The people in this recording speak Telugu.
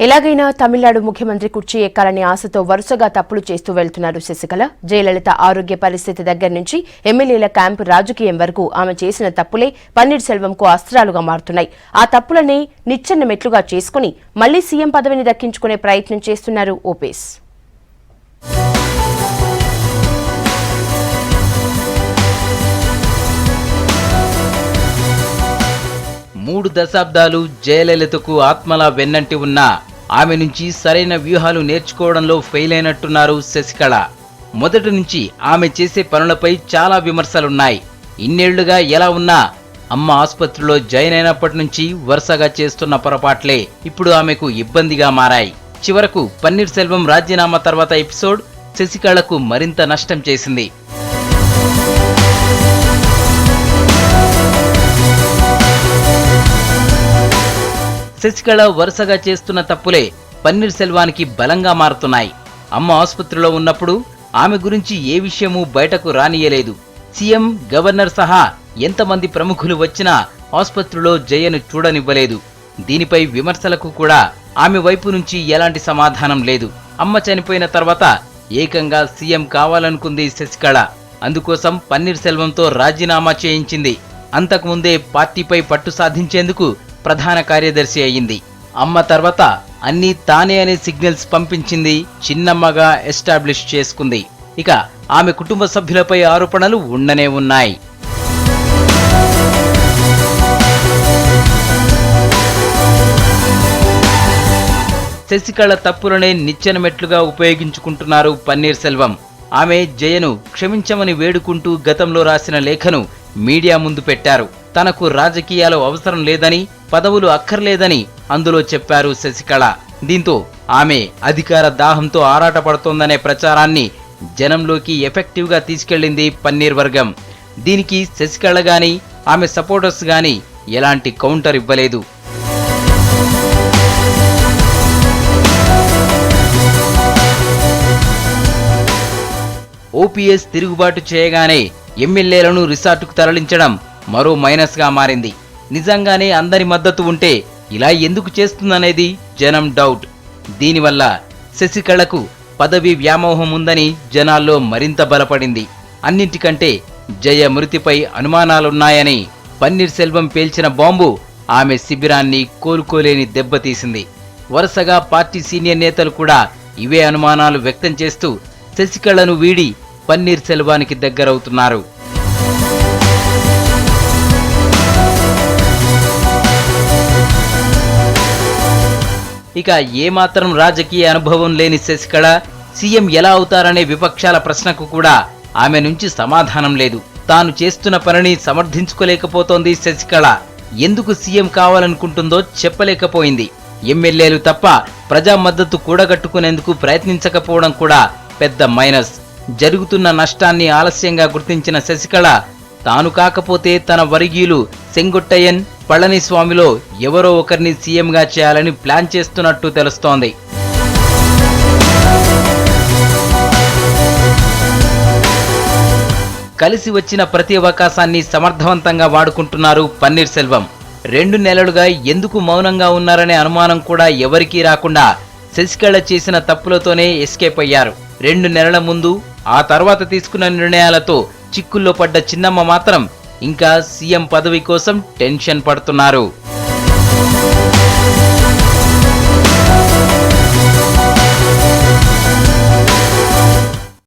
ఎలాగైనా తమిళనాడు ముఖ్యమంత్రి కుర్చీ ఎక్కాలని ఆశతో వరుసగా తప్పులు చేస్తూ వెళ్తున్నారు శశికళ. జయలలిత ఆరోగ్య పరిస్థితి దగ్గర నుంచి ఎమ్మెల్యేల క్యాంపు రాజకీయం వరకు ఆమె చేసిన తప్పులే పన్నీర్ సెల్వంకు అస్త్రాలుగా మారుతున్నాయి. ఆ తప్పులని నిచ్చెన్న మెట్లుగా చేసుకుని మళ్లీ సీఎం పదవిని దక్కించుకునే ప్రయత్నం చేస్తున్నారు ఓపీఎస్. మూడు దశాబ్దాలు జయలలితకు ఆత్మలా వెన్నంటి ఉన్న ఆమె నుంచి సరైన వ్యూహాలు నేర్చుకోవడంలో ఫెయిల్ అయినట్టున్నారు శశికళ. మొదటి నుంచి ఆమె చేసే పనులపై చాలా విమర్శలున్నాయి. ఇన్నేళ్లుగా ఎలా ఉన్నా అమ్మ ఆసుపత్రిలో జాయిన్ అయినప్పటి నుంచి వరుసగా చేస్తున్న పొరపాట్లే ఇప్పుడు ఆమెకు ఇబ్బందిగా మారాయి. చివరకు పన్నీర్ సెల్వం రాజీనామా తర్వాత ఎపిసోడ్ శశికళకు మరింత నష్టం చేసింది. శశికళ వరుసగా చేస్తున్న తప్పులే పన్నీర్ సెల్వానికి బలంగా మారుతున్నాయి. అమ్మ ఆసుపత్రిలో ఉన్నప్పుడు ఆమె గురించి ఏ విషయమూ బయటకు రానియలేదు. సీఎం, గవర్నర్ సహా ఎంతమంది ప్రముఖులు వచ్చినా ఆసుపత్రిలో జయను చూడనివ్వలేదు. దీనిపై విమర్శలకు కూడా ఆమె వైపు నుంచి ఎలాంటి సమాధానం లేదు. అమ్మ చనిపోయిన తర్వాత ఏకంగా సీఎం కావాలనుకుంది శశికళ. అందుకోసం పన్నీర్ సెల్వంతో రాజీనామా చేయించింది. అంతకుముందే పార్టీపై పట్టు సాధించేందుకు ప్రధాన కార్యదర్శి అయ్యింది. అమ్మ తర్వాత అన్నీ తానే అనే సిగ్నల్స్ పంపించింది. చిన్నమ్మగా ఎస్టాబ్లిష్ చేసుకుంది. ఇక ఆమె కుటుంబ సభ్యులపై ఆరోపణలు ఉండనే ఉన్నాయి. శశికళ తప్పులనే నిచ్చెన మెట్లుగా ఉపయోగించుకుంటున్నారు పన్నీర్ సెల్వం. ఆమె జయను క్షమించమని వేడుకుంటూ గతంలో రాసిన లేఖను మీడియా ముందు పెట్టారు. తనకు రాజకీయాలు అవసరం లేదని, పదవులు అక్కర్లేదని అందులో చెప్పారు శశికళ. దీంతో ఆమె అధికార దాహంతో ఆరాటపడుతోందనే ప్రచారాన్ని జనంలోకి ఎఫెక్టివ్ గా తీసుకెళ్లింది పన్నీర్ వర్గం. దీనికి శశికళ గాని ఆమె సపోర్టర్స్ గాని ఎలాంటి కౌంటర్ ఇవ్వలేదు. ఓపీఎస్ తిరుగుబాటు చేయగానే ఎమ్మెల్యేలను రిసార్టుకు తరలించడం మరో మైనస్ గా మారింది. నిజంగానే అందరి మద్దతు ఉంటే ఇలా ఎందుకు చేస్తుందనేది జనం డౌట్. దీనివల్ల శశికళకు పదవి వ్యామోహం ఉందని జనాల్లో మరింత బలపడింది. అన్నింటికంటే జయ మృతిపై అనుమానాలున్నాయని పన్నీర్ సెల్వం పేల్చిన బాంబు ఆమె శిబిరాన్ని కోలుకోలేని దెబ్బతీసింది. వరుసగా పార్టీ సీనియర్ నేతలు కూడా ఇవే అనుమానాలు వ్యక్తం చేస్తూ శశికళను వీడి పన్నీర్ సెల్వానికి దగ్గరవుతున్నారు. ఇక ఏమాత్రం రాజకీయ అనుభవం లేని శశికళ సీఎం ఎలా అవుతారనే విపక్షాల ప్రశ్నకు కూడా ఆమె నుంచి సమాధానం లేదు. తాను చేస్తున్న పనిని సమర్థించుకోలేకపోతోంది శశికళ. ఎందుకు సీఎం కావాలనుకుంటుందో చెప్పలేకపోయింది. ఎమ్మెల్యేలు తప్ప ప్రజా మద్దతు కూడగట్టుకునేందుకు ప్రయత్నించకపోవడం కూడా పెద్ద మైనస్. జరుగుతున్న నష్టాన్ని ఆలస్యంగా గుర్తించిన శశికళ తాను కాకపోతే తన వర్గీయులు సెంగొట్టయ్యన్, పళనిస్వామిలో ఎవరో ఒకరిని సీఎంగా చేయాలని ప్లాన్ చేస్తున్నట్టు తెలుస్తోంది. కలిసి వచ్చిన ప్రతి అవకాశాన్ని సమర్థవంతంగా వాడుకుంటున్నారు పన్నీర్ సెల్వం. 2 నెలలుగా ఎందుకు మౌనంగా ఉన్నారనే అనుమానం కూడా ఎవరికీ రాకుండా శశికళ చేసిన తప్పులతోనే ఎస్కేప్ అయ్యారు. 2 నెలల ముందు, ఆ తర్వాత తీసుకున్న నిర్ణయాలతో చిక్కుల్లో పడ్డ చిన్నమ్మ మాత్రం ఇంకా సీఎం పదవి కోసం టెన్షన్ పడుతున్నారు.